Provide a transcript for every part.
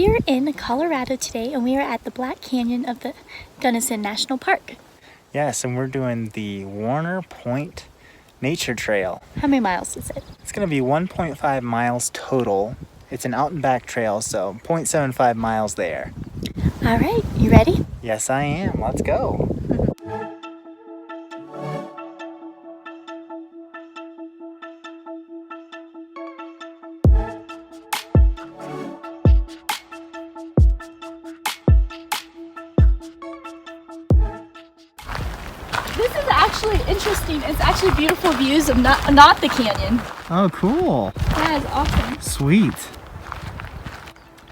We are in Colorado today, and we are at the Black Canyon of the Gunnison National Park. Yes, and we're doing the Warner Point Nature Trail. How many miles is it? It's going to be 1.5 miles total. It's an out and back trail, so 0.75 miles there. All right, you ready? Yes, I am. Let's go. This is actually interesting. It's actually beautiful views of not the canyon. Oh, cool. That is awesome. Sweet.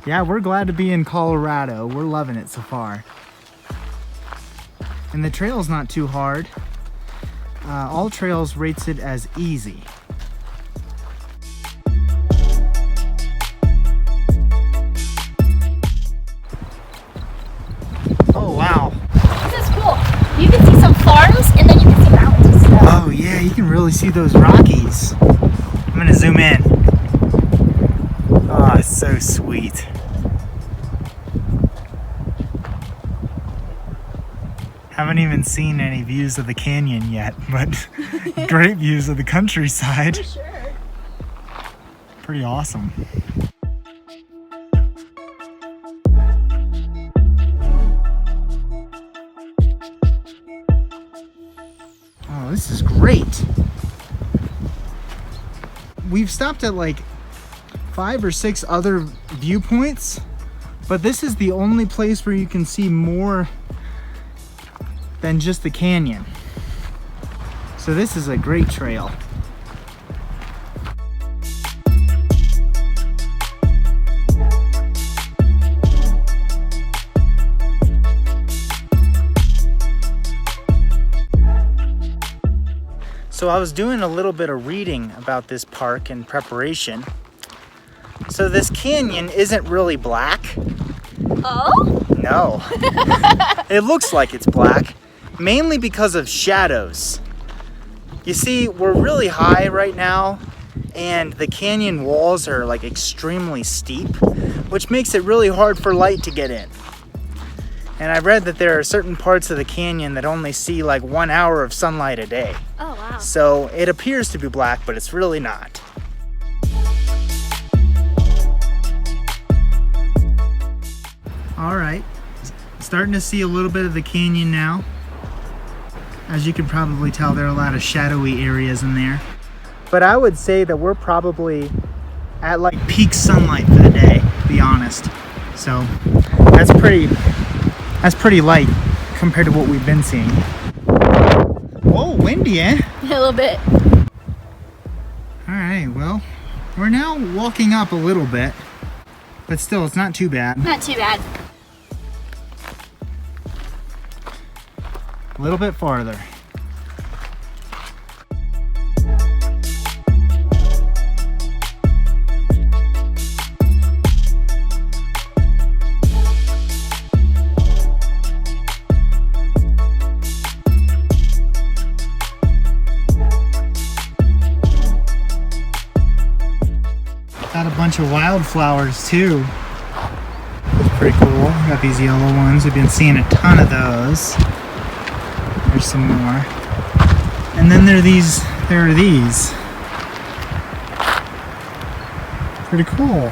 Yeah, we're glad to be in Colorado. We're loving it so far. And the trail's not too hard. All Trails rates it as easy. Oh, wow. This is cool. You can see some farms and then you can see mountains and stuff. Oh yeah, you can really see those Rockies. I'm gonna zoom in. Oh, it's so sweet. Haven't even seen any views of the canyon yet, but great views of the countryside. For sure. Pretty awesome. Oh, this is great. We've stopped at like 5 or 6 other viewpoints, but this is the only place where you can see more than just the canyon. So this is a great trail. So I was doing a little bit of reading about this park in preparation. So this canyon isn't really black. Oh? No. It looks like it's black, mainly because of shadows. You see, we're really high right now, and the canyon walls are like extremely steep, which makes it really hard for light to get in. And I read that there are certain parts of the canyon that only see like 1 hour of sunlight a day. Oh, wow. So it appears to be black, but it's really not. All right, starting to see a little bit of the canyon now. As you can probably tell, there are a lot of shadowy areas in there. But I would say that we're probably at like peak sunlight for the day, to be honest. So that's pretty light compared to what we've been seeing. Whoa, windy, eh? A little bit. All right, well, we're now walking up a little bit, but still, it's not too bad. Not too bad. A little bit farther. Got a bunch of wildflowers too. It's pretty cool. Got these yellow ones. We've been seeing a ton of those. There's some more. And then there are these. Pretty cool.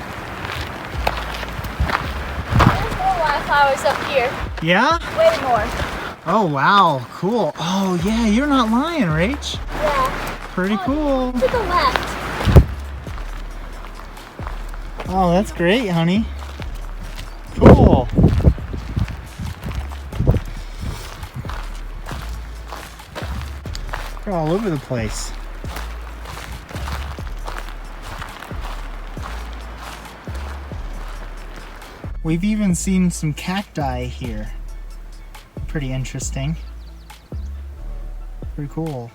There's more wildflowers up here. Yeah? Way more. Oh wow, cool. Oh yeah, you're not lying, Rach. Yeah. Pretty cool. To the left. Oh, that's great, honey. Cool. They're all over the place. We've even seen some cacti here. Pretty interesting. Pretty cool.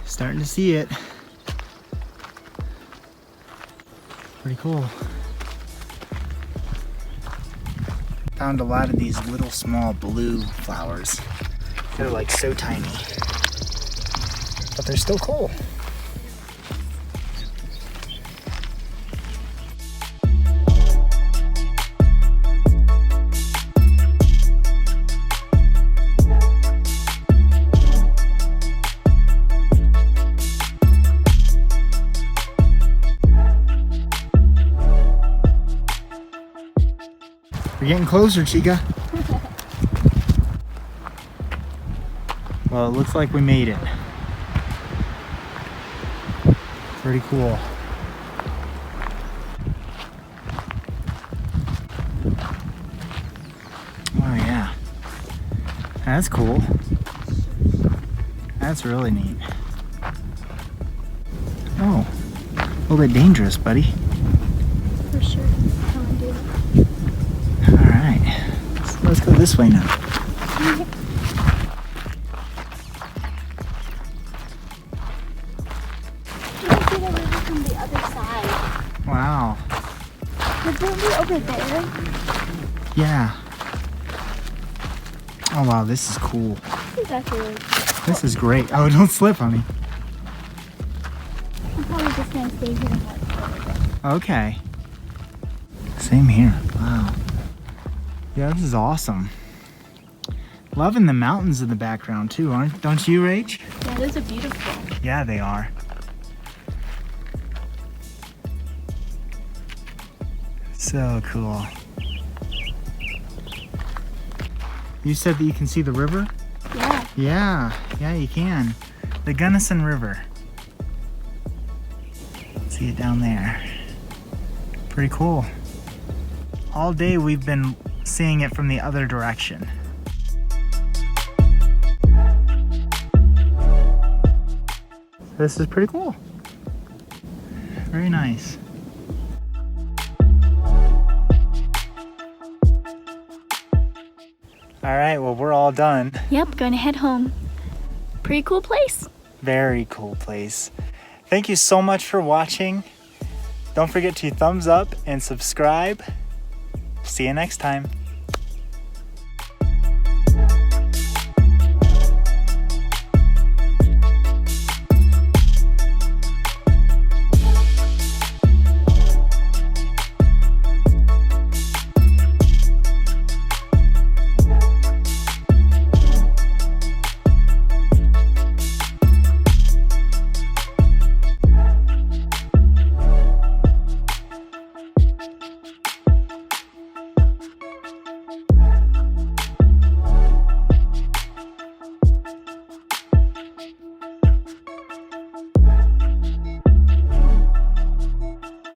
Starting to see it. Pretty cool. Found a lot of these little small blue flowers. They're like so tiny, but they're still cool. We're getting closer, Chica. Well, it looks like we made it. Pretty cool. Oh yeah. That's cool. That's really neat. Oh, a little bit dangerous, buddy. For sure. Come on, do it. Alright. Let's go this way now. From the other side. Wow. Could there be over there? Yeah. Oh wow, this is cool. This is actually really cool. This is great. Oh, don't slip on me. I'm probably just gonna stay here and watch. Okay. Same here. Wow. Yeah, this is awesome. Loving the mountains in the background too, don't you, Rach? Yeah, those are beautiful. Yeah, they are. So cool. You said that you can see the river? Yeah. Yeah, you can. The Gunnison River. See it down there. Pretty cool. All day we've been seeing it from the other direction. This is pretty cool. Very nice. All right, well, we're all done. Yep, going to head home. Pretty cool place. Very cool place. Thank you so much for watching. Don't forget to thumbs up and subscribe. See you next time.